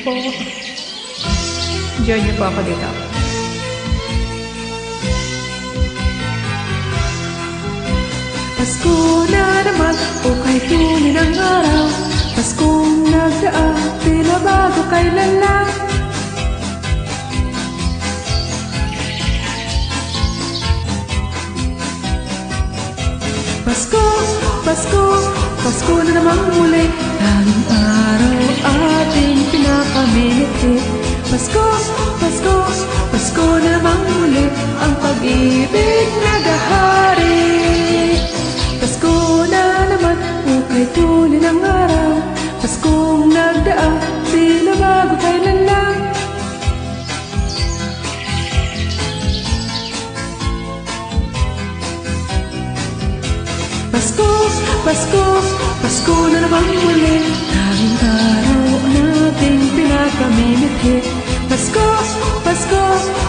po. Enjoy niyo po ako dito. Pasko na naman, o kay tunay ng araw. Paskong nagdaan, tila bago kailan lang. Pasko, Pasko, Pasko na namang muli. Tanging araw ating pinakamit-hit. Pasko, Pasko, Pasko na namang muli. Ang pag-ibig nagahari. Pasko na naman, ukay tuloy ng araw. Paskong nagdaan, tila bago kailan lang. Pasko, Pasko, Pasko na naman muli. Tanging araw nating pinakamit-hit. Pasko, Pasko,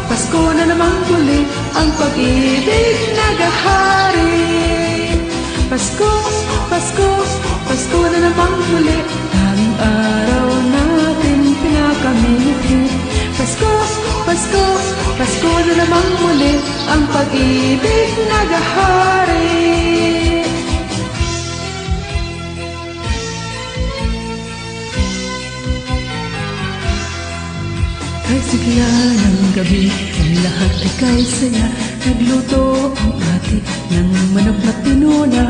Pasko na naman muli. Ang pag-ibig nagahari. Pasko, Pasko, Pasko na naman muli. Tanging araw natin pinakamit-hit. Pasko, Pasko, Pasko na naman muli. Ang pag-ibig nagahari. Kay sigla ng gabi, ang lahat ay kay saya. Nagluto ang ate ng manok na tinola.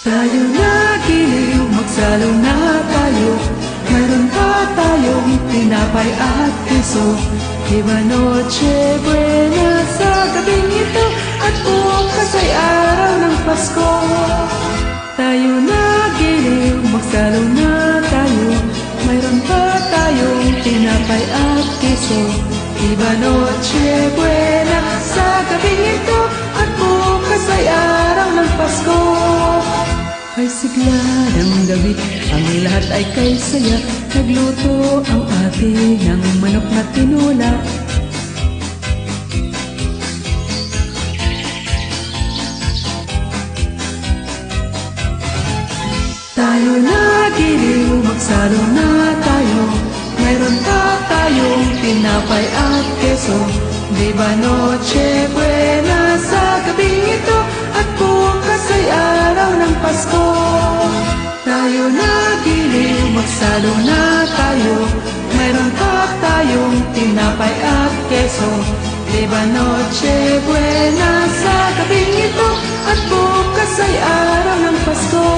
Tayo na giliw, magsalo na tayo. Mayroon pa tayong tinapay at piso. Iba Noche Buena sa gabing ito. At bukas ay araw ng Pasko. Tayo na giliw, magsalo na tayo. Mayroon pa tayong tinapay at piso. Iba Noche Buena sa gabing ito. At bukas ay araw ng Pasko. Kay sigla ng gabi, ang lahat ay kay saya. Nagluto ang ate ng manok na tinola. Tayo na giliw, magsalo na tayo. Mayroon pa tayong tinapay at keso. Di ba Noche Buena sa gabing ito. At bukas ay araw ng Pasko. Tayo na giliw, magsalo na tayo. Mayroon pa tayong tinapay at keso. Di ba Noche Buena sa gabing ito. At bukas ay araw ng Pasko.